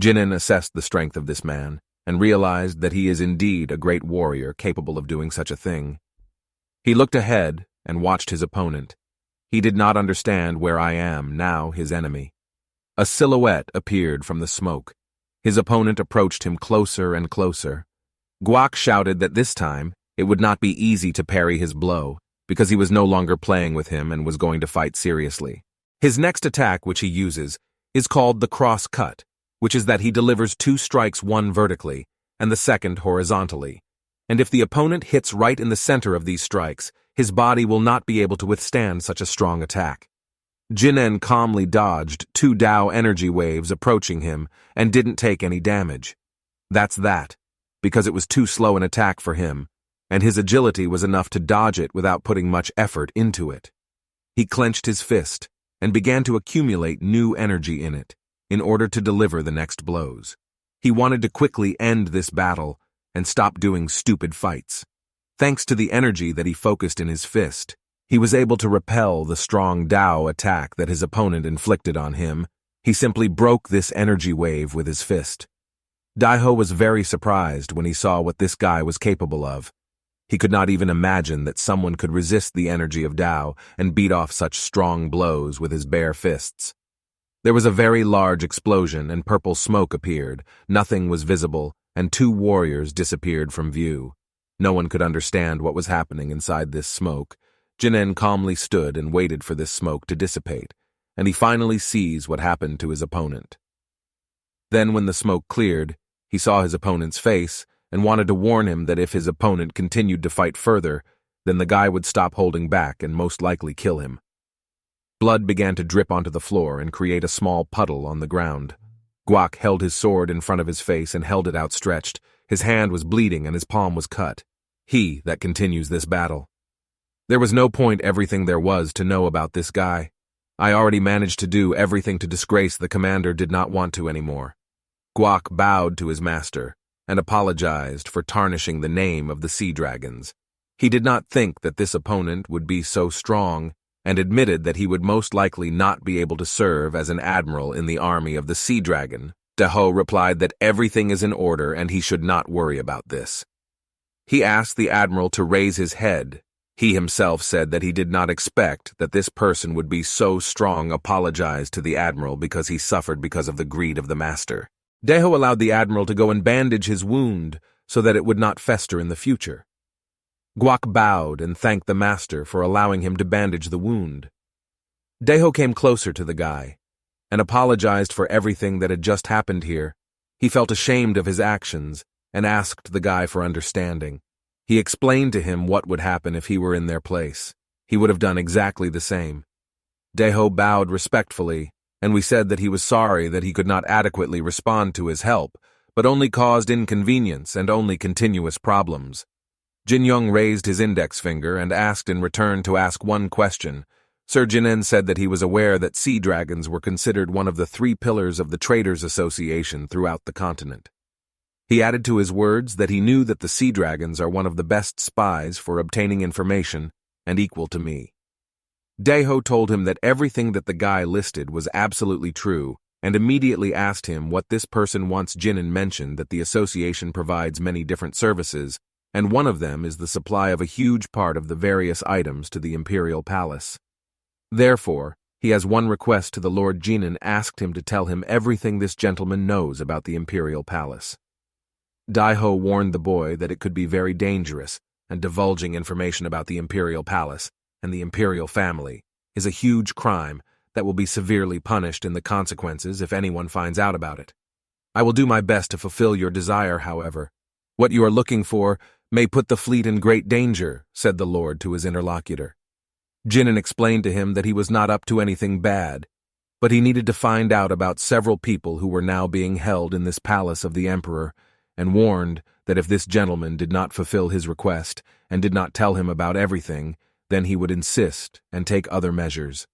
Jinin assessed the strength of this man and realized that he is indeed a great warrior capable of doing such a thing. He looked ahead and watched his opponent. He did not understand where I am, now his enemy. A silhouette appeared from the smoke. His opponent approached him closer and closer. Guak shouted that this time, it would not be easy to parry his blow, because he was no longer playing with him and was going to fight seriously. His next attack, which he uses, is called the cross cut, which is that he delivers 2 strikes, one vertically, and the second horizontally. And if the opponent hits right in the center of these strikes, his body will not be able to withstand such a strong attack. Jinen calmly dodged 2 Tao energy waves approaching him and didn't take any damage. That's that, because it was too slow an attack for him, and his agility was enough to dodge it without putting much effort into it. He clenched his fist and began to accumulate new energy in it, in order to deliver the next blows. He wanted to quickly end this battle and stop doing stupid fights. Thanks to the energy that he focused in his fist, he was able to repel the strong Tao attack that his opponent inflicted on him. He simply broke this energy wave with his fist. Daiho was very surprised when he saw what this guy was capable of. He could not even imagine that someone could resist the energy of Tao and beat off such strong blows with his bare fists. There was a very large explosion and purple smoke appeared, nothing was visible, and 2 warriors disappeared from view. No one could understand what was happening inside this smoke. Jinen calmly stood and waited for this smoke to dissipate, and he finally sees what happened to his opponent. Then when the smoke cleared, he saw his opponent's face and wanted to warn him that if his opponent continued to fight further, then the guy would stop holding back and most likely kill him. Blood began to drip onto the floor and create a small puddle on the ground. Guak held his sword in front of his face and held it outstretched. His hand was bleeding and his palm was cut. He that continues this battle. There was no point everything there was to know about this guy. I already managed to do everything to disgrace the commander did not want to anymore. Guak bowed to his master and apologized for tarnishing the name of the sea dragons. He did not think that this opponent would be so strong and admitted that he would most likely not be able to serve as an admiral in the army of the sea dragon. Daiho replied that everything is in order and he should not worry about this. He asked the admiral to raise his head. He himself said that he did not expect that this person would be so strong. Apologized to the admiral because he suffered because of the greed of the master. Daiho allowed the admiral to go and bandage his wound so that it would not fester in the future. Guak bowed and thanked the master for allowing him to bandage the wound. Daiho came closer to the guy and apologized for everything that had just happened here. He felt ashamed of his actions and asked the guy for understanding. He explained to him what would happen if he were in their place. He would have done exactly the same. Daiho bowed respectfully, and we said that he was sorry that he could not adequately respond to his help, but only caused inconvenience and only continuous problems. Jin Young raised his index finger and asked in return to ask one question. Sir Jinen said that he was aware that sea dragons were considered one of the 3 pillars of the Traders' Association throughout the continent. He added to his words that he knew that the sea dragons are one of the best spies for obtaining information and equal to me. Daiho told him that everything that the guy listed was absolutely true and immediately asked him what this person wants. Jinin mentioned that the association provides many different services, and one of them is the supply of a huge part of the various items to the imperial palace. Therefore, he has one request to the Lord. Jinin asked him to tell him everything this gentleman knows about the imperial palace. Daiho warned the boy that it could be very dangerous, and divulging information about the imperial palace and the imperial family is a huge crime that will be severely punished in the consequences if anyone finds out about it. I will do my best to fulfill your desire, however. What you are looking for may put the fleet in great danger, said the Lord to his interlocutor. Jinin explained to him that he was not up to anything bad, but he needed to find out about several people who were now being held in this palace of the emperor, and warned that if this gentleman did not fulfill his request and did not tell him about everything, then he would insist and take other measures.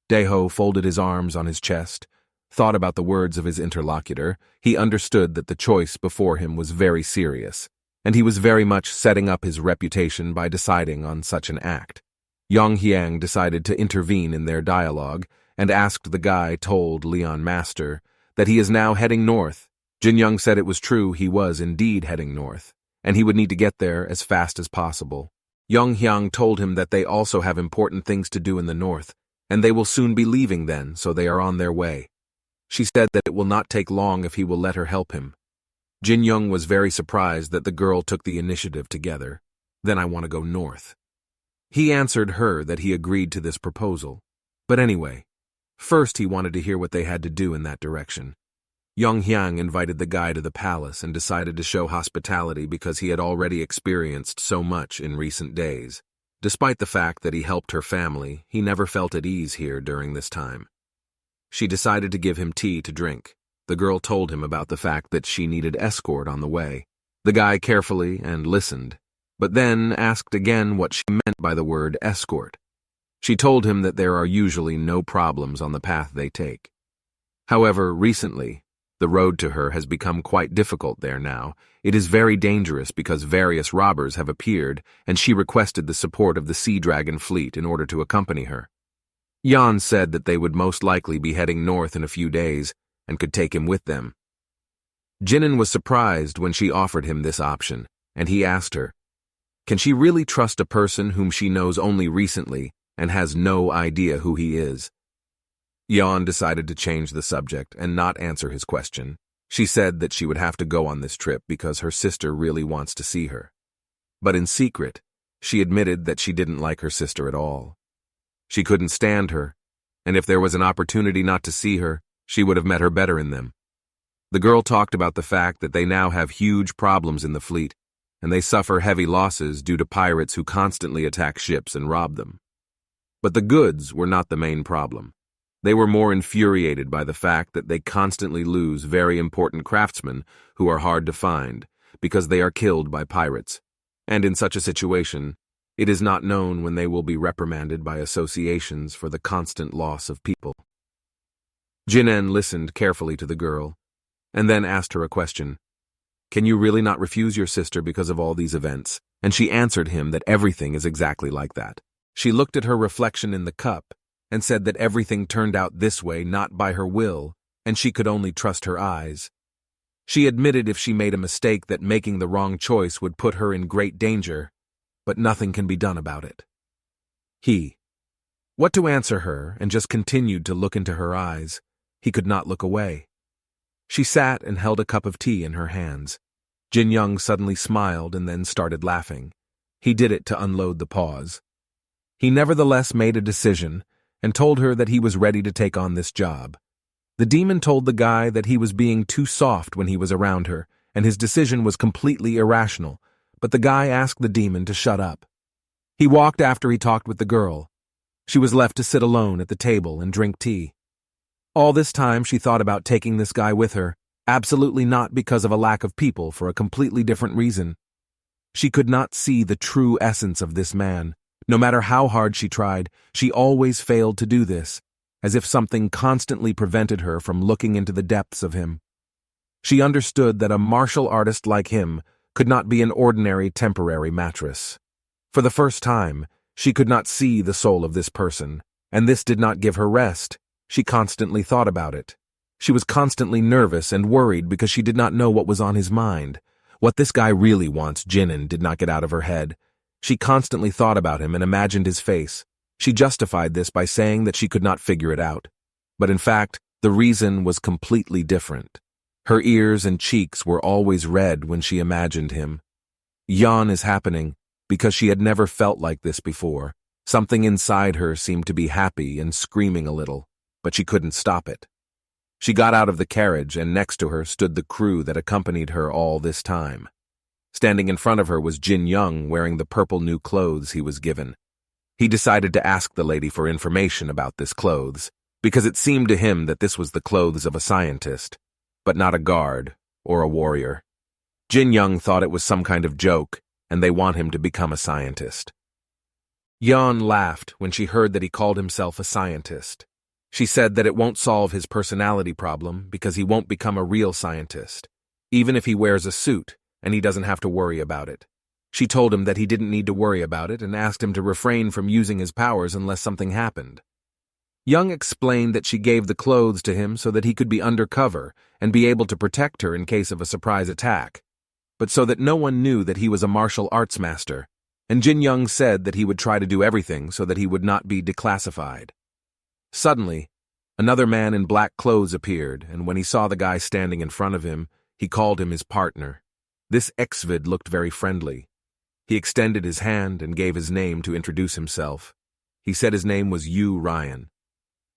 Daiho folded his arms on his chest, thought about the words of his interlocutor. He understood that the choice before him was very serious, and he was very much setting up his reputation by deciding on such an act. Yang Hiang decided to intervene in their dialogue and asked the guy told Leon Master that he is now heading north. Jin Young said it was true, he was indeed heading north, and he would need to get there as fast as possible. Yang Hyang told him that they also have important things to do in the north, and they will soon be leaving then, so they are on their way. She said that it will not take long if he will let her help him. Jin Young was very surprised that the girl took the initiative together. Then I want to go north. He answered her that he agreed to this proposal. But anyway, first he wanted to hear what they had to do in that direction. Yong Hyang invited the guy to the palace and decided to show hospitality because he had already experienced so much in recent days. Despite the fact that he helped her family, he never felt at ease here during this time. She decided to give him tea to drink. The girl told him about the fact that she needed escort on the way. The guy carefully and listened, but then asked again what she meant by the word escort. She told him that there are usually no problems on the path they take. However, recently, the road to her has become quite difficult there now. It is very dangerous because various robbers have appeared, and she requested the support of the Sea Dragon fleet in order to accompany her. Yan said that they would most likely be heading north in a few days and could take him with them. Jinan was surprised when she offered him this option, and he asked her, can she really trust a person whom she knows only recently and has no idea who he is? Yan decided to change the subject and not answer his question. She said that she would have to go on this trip because her sister really wants to see her. But in secret, she admitted that she didn't like her sister at all. She couldn't stand her, and if there was an opportunity not to see her, she would have met her better in them. The girl talked about the fact that they now have huge problems in the fleet, and they suffer heavy losses due to pirates who constantly attack ships and rob them. But the goods were not the main problem. They were more infuriated by the fact that they constantly lose very important craftsmen who are hard to find because they are killed by pirates, and in such a situation, it is not known when they will be reprimanded by associations for the constant loss of people. Jinan listened carefully to the girl, and then asked her a question. Can you really not refuse your sister because of all these events? And she answered him that everything is exactly like that. She looked at her reflection in the cup and said that everything turned out this way not by her will, and she could only trust her eyes. She admitted if she made a mistake that making the wrong choice would put her in great danger, but nothing can be done about it. What to answer her, and just continued to look into her eyes. He could not look away. She sat and held a cup of tea in her hands. Jin Young suddenly smiled and then started laughing. He did it to unload the pause. He nevertheless made a decision and told her that he was ready to take on this job. The demon told the guy that he was being too soft when he was around her, and his decision was completely irrational, but the guy asked the demon to shut up. He walked after he talked with the girl. She was left to sit alone at the table and drink tea. All this time she thought about taking this guy with her, absolutely not because of a lack of people, for a completely different reason. She could not see the true essence of this man. No matter how hard she tried, she always failed to do this, as if something constantly prevented her from looking into the depths of him. She understood that a martial artist like him could not be an ordinary temporary mattress. For the first time, she could not see the soul of this person, and this did not give her rest. She constantly thought about it. She was constantly nervous and worried because she did not know what was on his mind. What this guy really wants, Jinan did not get out of her head. She constantly thought about him and imagined his face. She justified this by saying that she could not figure it out. But in fact, the reason was completely different. Her ears and cheeks were always red when she imagined him. Yawn is happening because she had never felt like this before. Something inside her seemed to be happy and screaming a little, but she couldn't stop it. She got out of the carriage, and next to her stood the crew that accompanied her all this time. Standing in front of her was Jin Young, wearing the purple new clothes he was given. He decided to ask the lady for information about this clothes, because it seemed to him that this was the clothes of a scientist, but not a guard or a warrior. Jin Young thought it was some kind of joke, and they want him to become a scientist. Yan laughed when she heard that he called himself a scientist. She said that it won't solve his personality problem because he won't become a real scientist, even if he wears a suit and he doesn't have to worry about it. She told him that he didn't need to worry about it and asked him to refrain from using his powers unless something happened. Young explained that she gave the clothes to him so that he could be undercover and be able to protect her in case of a surprise attack, but so that no one knew that he was a martial arts master, and Jin Young said that he would try to do everything so that he would not be declassified. Suddenly, another man in black clothes appeared, and when he saw the guy standing in front of him, He called him his partner. This Exvid looked very friendly. He extended his hand and gave his name to introduce himself. He said his name was Ryan.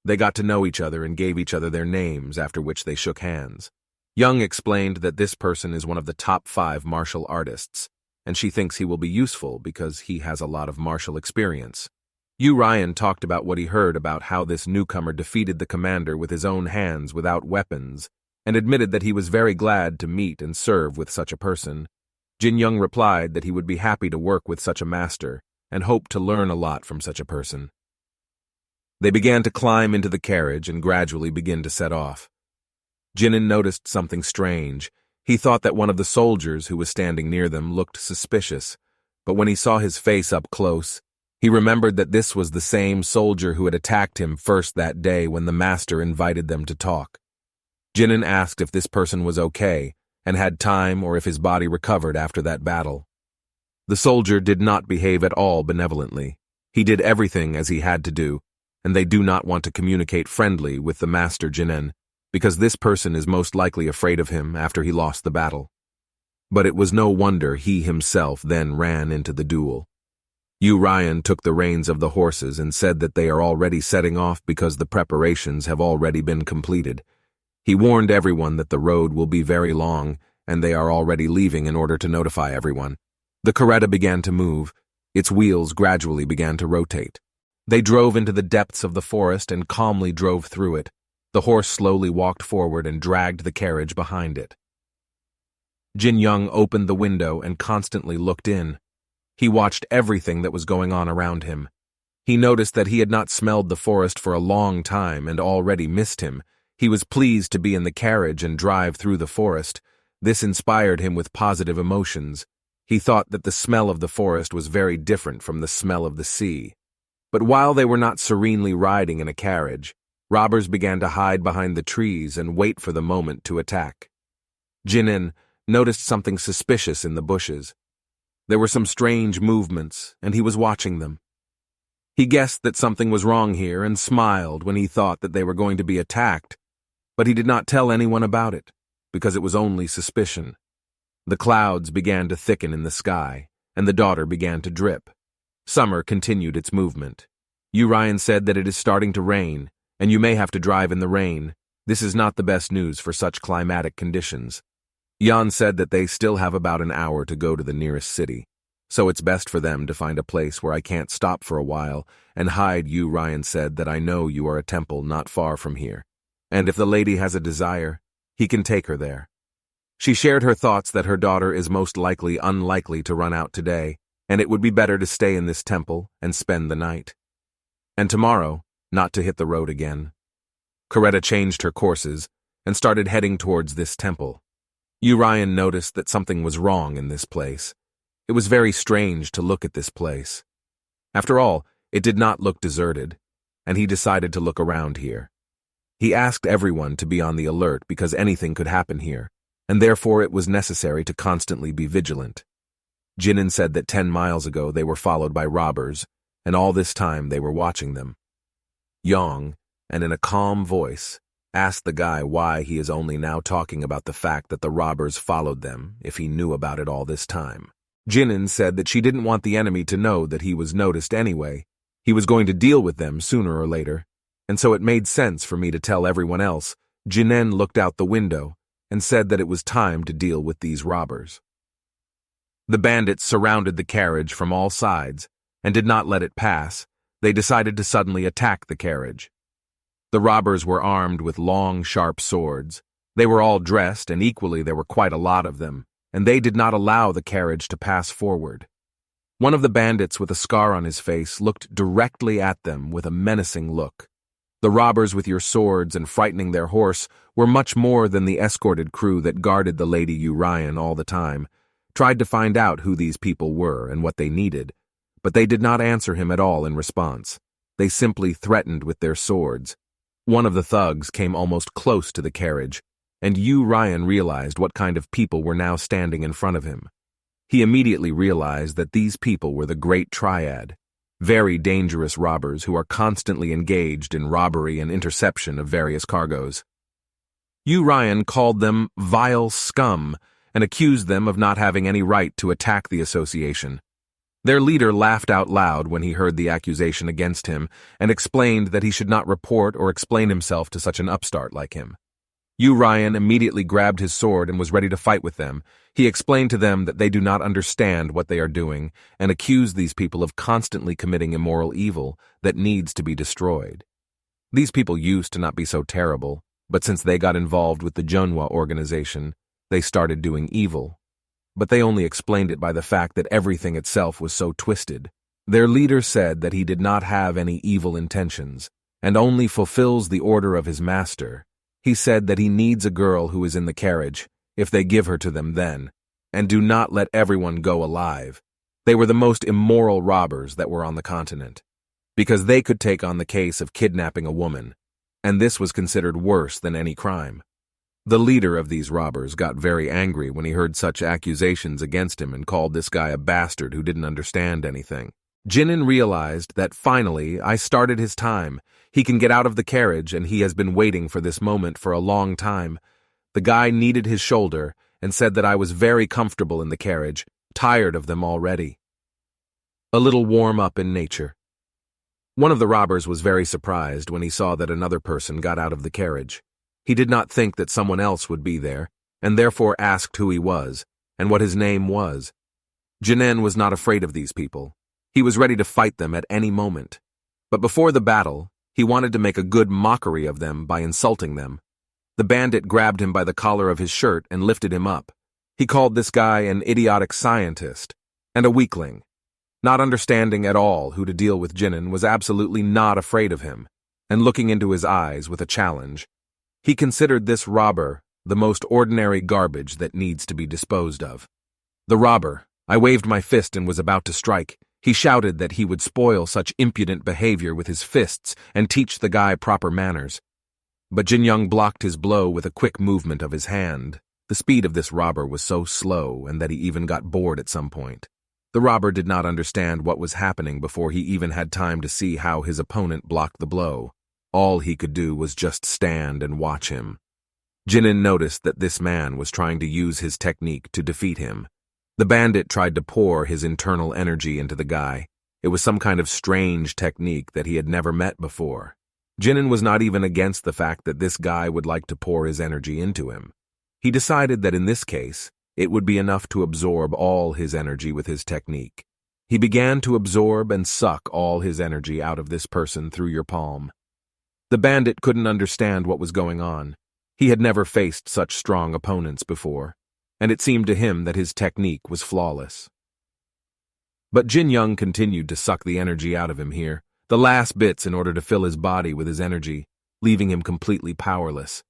They got to know each other and gave each other their names, after which they shook hands. Young explained that this person is one of the top 5 martial artists, and she thinks he will be useful because he has a lot of martial experience. Ryan talked about what he heard about how this newcomer defeated the commander with his own hands without weapons, and admitted that he was very glad to meet and serve with such a person. Jin Young replied that he would be happy to work with such a master and hoped to learn a lot from such a person. They began to climb into the carriage and gradually begin to set off. Jinan noticed something strange. He thought that one of the soldiers who was standing near them looked suspicious, but when he saw his face up close, he remembered that this was the same soldier who had attacked him first that day when the master invited them to talk. Jinan asked if this person was okay and had time or if his body recovered after that battle. The soldier did not behave at all benevolently. He did everything as he had to do, and they do not want to communicate friendly with the master Jinan, because this person is most likely afraid of him after he lost the battle. But it was no wonder he himself then ran into the duel. Ryan took the reins of the horses and said that they are already setting off because the preparations have already been completed. He warned everyone that the road will be very long and they are already leaving in order to notify everyone. The carreta began to move. Its wheels gradually began to rotate. They drove into the depths of the forest and calmly drove through it. The horse slowly walked forward and dragged the carriage behind it. Jin Young opened the window and constantly looked in. He watched everything that was going on around him. He noticed that he had not smelled the forest for a long time and already missed him. He was pleased to be in the carriage and drive through the forest. This inspired him with positive emotions. He thought that the smell of the forest was very different from the smell of the sea. But while they were not serenely riding in a carriage, robbers began to hide behind the trees and wait for the moment to attack. Jinan noticed something suspicious in the bushes. There were some strange movements, and he was watching them. He guessed that something was wrong here and smiled when he thought that they were going to be attacked, but he did not tell anyone about it, because it was only suspicion. The clouds began to thicken in the sky, and the daughter began to drip. Summer continued its movement. Ryan said that it is starting to rain, and you may have to drive in the rain. This is not the best news for such climatic conditions. Jan said that they still have about an hour to go to the nearest city, so it's best for them to find a place where I can't stop for a while and hide. Ryan said that I know you are a temple not far from here, and if the lady has a desire, he can take her there. She shared her thoughts that her daughter is most likely unlikely to run out today, and it would be better to stay in this temple and spend the night. And tomorrow, not to hit the road again. Coretta changed her courses and started heading towards this temple. Ryan noticed that something was wrong in this place. It was very strange to look at this place. After all, it did not look deserted, and he decided to look around here. He asked everyone to be on the alert because anything could happen here, and therefore it was necessary to constantly be vigilant. Jinan said that 10 miles ago they were followed by robbers, and all this time they were watching them. Yang, and in a calm voice, asked the guy why he is only now talking about the fact that the robbers followed them if he knew about it all this time. Jinan said that she didn't want the enemy to know that he was noticed anyway. He was going to deal with them sooner or later, and so it made sense for me to tell everyone else. Jinan looked out the window and said that it was time to deal with these robbers. The bandits surrounded the carriage from all sides and did not let it pass. They decided to suddenly attack the carriage. The robbers were armed with long, sharp swords. They were all dressed, and equally there were quite a lot of them, and they did not allow the carriage to pass forward. One of the bandits with a scar on his face looked directly at them with a menacing look. The robbers with your swords and frightening their horse were much more than the escorted crew that guarded the Lady Ryan all the time, tried to find out who these people were and what they needed, but they did not answer him at all in response. They simply threatened with their swords. One of the thugs came almost close to the carriage, and Ryan realized what kind of people were now standing in front of him. He immediately realized that these people were the Great Triad, very dangerous robbers who are constantly engaged in robbery and interception of various cargoes. Ryan called them vile scum and accused them of not having any right to attack the association. Their leader laughed out loud when he heard the accusation against him and explained that he should not report or explain himself to such an upstart like him. Ryan immediately grabbed his sword and was ready to fight with them. He explained to them that they do not understand what they are doing and accused these people of constantly committing immoral evil that needs to be destroyed. These people used to not be so terrible, but since they got involved with the Manhwa organization, they started doing evil. But they only explained it by the fact that everything itself was so twisted. Their leader said that he did not have any evil intentions, and only fulfills the order of his master. He said that he needs a girl who is in the carriage, if they give her to them then, and do not let everyone go alive. They were the most immoral robbers that were on the continent, because they could take on the case of kidnapping a woman, and this was considered worse than any crime. The leader of these robbers got very angry when he heard such accusations against him and called this guy a bastard who didn't understand anything. Jinan realized that finally I started his time. He can get out of the carriage and he has been waiting for this moment for a long time. The guy kneaded his shoulder and said that I was very comfortable in the carriage, tired of them already. A little warm up in nature. One of the robbers was very surprised when he saw that another person got out of the carriage. He did not think that someone else would be there, and therefore asked who he was, and what his name was. Jinan was not afraid of these people. He was ready to fight them at any moment. But before the battle, he wanted to make a good mockery of them by insulting them. The bandit grabbed him by the collar of his shirt and lifted him up. He called this guy an idiotic scientist and a weakling. Not understanding at all who to deal with, Jinan was absolutely not afraid of him, and looking into his eyes with a challenge. He considered this robber the most ordinary garbage that needs to be disposed of. The robber, I waved my fist and was about to strike. He shouted that he would spoil such impudent behavior with his fists and teach the guy proper manners. But Jin Young blocked his blow with a quick movement of his hand. The speed of this robber was so slow and that he even got bored at some point. The robber did not understand what was happening before he even had time to see how his opponent blocked the blow. All he could do was just stand and watch him. Jinan noticed that this man was trying to use his technique to defeat him. The bandit tried to pour his internal energy into the guy. It was some kind of strange technique that he had never met before. Jinan was not even against the fact that this guy would like to pour his energy into him. He decided that in this case, it would be enough to absorb all his energy with his technique. He began to absorb and suck all his energy out of this person through your palm. The bandit couldn't understand what was going on. He had never faced such strong opponents before, and it seemed to him that his technique was flawless. But Jin Young continued to suck the energy out of him here, the last bits in order to fill his body with his energy, leaving him completely powerless.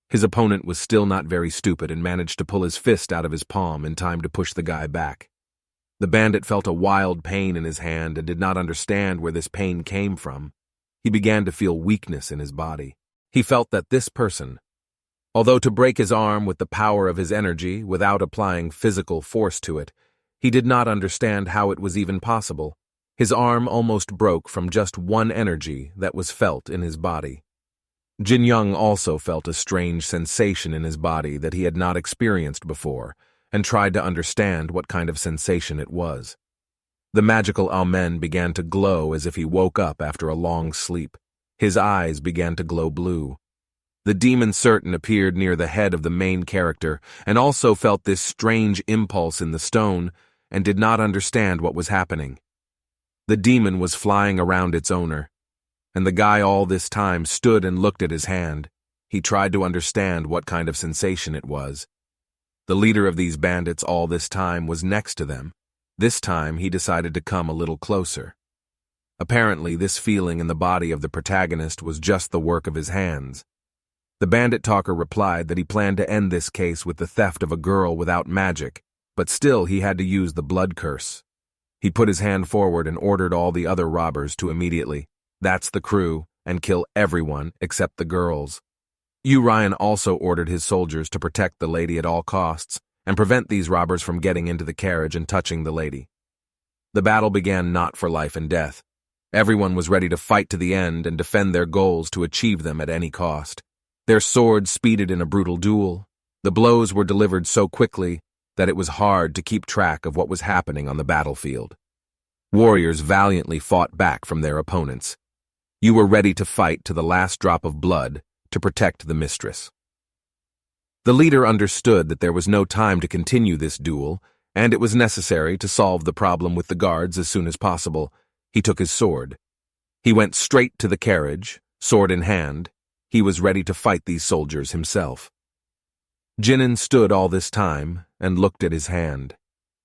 His opponent was still not very stupid and managed to pull his fist out of his palm in time to push the guy back. The bandit felt a wild pain in his hand and did not understand where this pain came from. He began to feel weakness in his body. He felt that this person, although to break his arm with the power of his energy without applying physical force to it, he did not understand how it was even possible. His arm almost broke from just one energy that was felt in his body. Jin Young also felt a strange sensation in his body that he had not experienced before, and tried to understand what kind of sensation it was. The magical Amen began to glow as if he woke up after a long sleep. His eyes began to glow blue. The demon Certain appeared near the head of the main character and also felt this strange impulse in the stone and did not understand what was happening. The demon was flying around its owner, and the guy all this time stood and looked at his hand. He tried to understand what kind of sensation it was. The leader of these bandits all this time was next to them. This time he decided to come a little closer. Apparently, this feeling in the body of the protagonist was just the work of his hands. The bandit talker replied that he planned to end this case with the theft of a girl without magic, but still he had to use the blood curse. He put his hand forward and ordered all the other robbers to immediately, that's the crew, and kill everyone except the girls. Ryan also ordered his soldiers to protect the lady at all costs and prevent these robbers from getting into the carriage and touching the lady. The battle began not for life and death. Everyone was ready to fight to the end and defend their goals to achieve them at any cost. Their swords speeded in a brutal duel. The blows were delivered so quickly that it was hard to keep track of what was happening on the battlefield. Warriors valiantly fought back from their opponents. You were ready to fight to the last drop of blood to protect the mistress. The leader understood that there was no time to continue this duel, and it was necessary to solve the problem with the guards as soon as possible. He took his sword. He went straight to the carriage, sword in hand. He was ready to fight these soldiers himself. Jinan stood all this time and looked at his hand.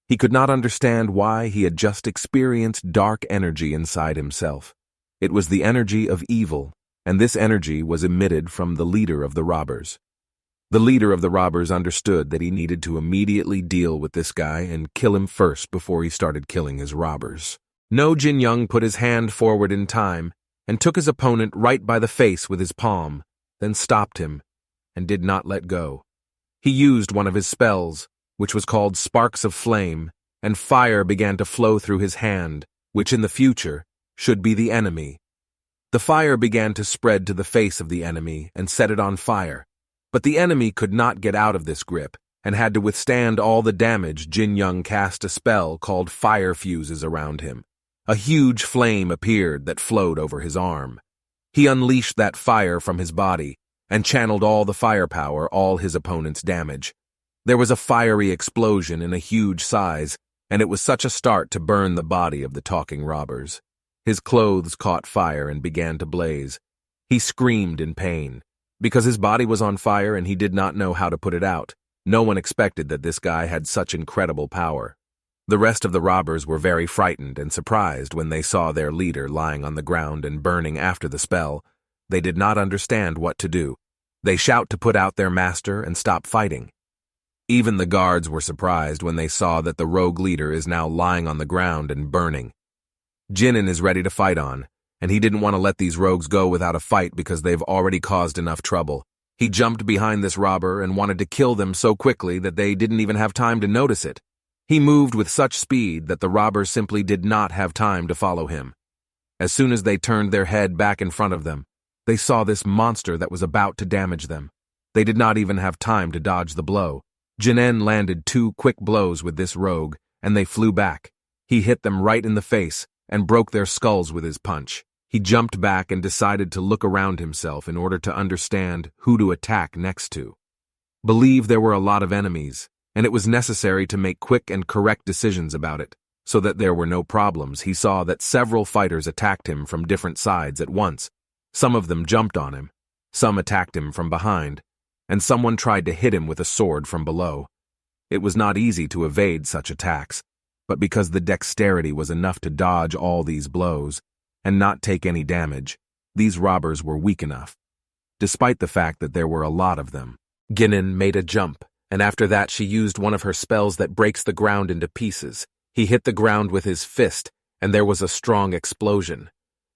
He could not understand why he had just experienced dark energy inside himself. It was the energy of evil, and this energy was emitted from the leader of the robbers. The leader of the robbers understood that he needed to immediately deal with this guy and kill him first before he started killing his robbers. No, Jin Young put his hand forward in time and took his opponent right by the face with his palm, then stopped him and did not let go. He used one of his spells, which was called Sparks of Flame, and fire began to flow through his hand, which in the future should be the enemy. The fire began to spread to the face of the enemy and set it on fire. But the enemy could not get out of this grip and had to withstand all the damage. Jin Young cast a spell called Fire Fuses around him. A huge flame appeared that flowed over his arm. He unleashed that fire from his body and channeled all the firepower, all his opponent's damage. There was a fiery explosion in a huge size, and it was such a start to burn the body of the talking robbers. His clothes caught fire and began to blaze. He screamed in pain. Because his body was on fire and he did not know how to put it out, no one expected that this guy had such incredible power. The rest of the robbers were very frightened and surprised when they saw their leader lying on the ground and burning after the spell. They did not understand what to do. They shout to put out their master and stop fighting. Even the guards were surprised when they saw that the rogue leader is now lying on the ground and burning. Jinan is ready to fight on, and he didn't want to let these rogues go without a fight because they've already caused enough trouble. He jumped behind this robber and wanted to kill them so quickly that they didn't even have time to notice it. He moved with such speed that the robbers simply did not have time to follow him. As soon as they turned their head back in front of them, they saw this monster that was about to damage them. They did not even have time to dodge the blow. Jinan landed 2 quick blows with this rogue, and they flew back. He hit them right in the face and broke their skulls with his punch. He jumped back and decided to look around himself in order to understand who to attack next to. Believe there were a lot of enemies, and it was necessary to make quick and correct decisions about it, so that there were no problems. He saw that several fighters attacked him from different sides at once. Some of them jumped on him, some attacked him from behind, and someone tried to hit him with a sword from below. It was not easy to evade such attacks, but because the dexterity was enough to dodge all these blows, and not take any damage, these robbers were weak enough. Despite the fact that there were a lot of them, Jinan made a jump, and after that she used one of her spells that breaks the ground into pieces. He hit the ground with his fist, and there was a strong explosion.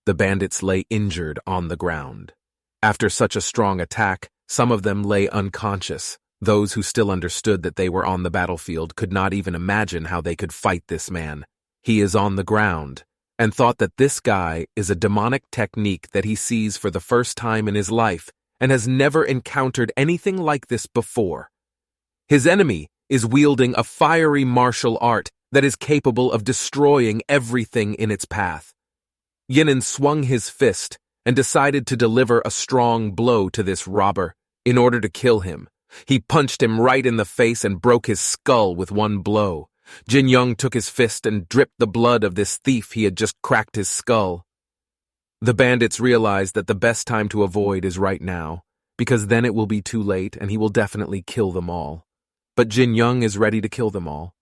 The bandits lay injured on the ground. After such a strong attack, some of them lay unconscious. Those who still understood that they were on the battlefield could not even imagine how they could fight this man. He is on the ground, and thought that this guy is a demonic technique that he sees for the first time in his life and has never encountered anything like this before. His enemy is wielding a fiery martial art that is capable of destroying everything in its path. Jinan swung his fist and decided to deliver a strong blow to this robber in order to kill him. He punched him right in the face and broke his skull with one blow. Jin Young took his fist and dripped the blood of this thief he had just cracked his skull. The bandits realized that the best time to avoid is right now, because then it will be too late and he will definitely kill them all. But Jin Young is ready to kill them all.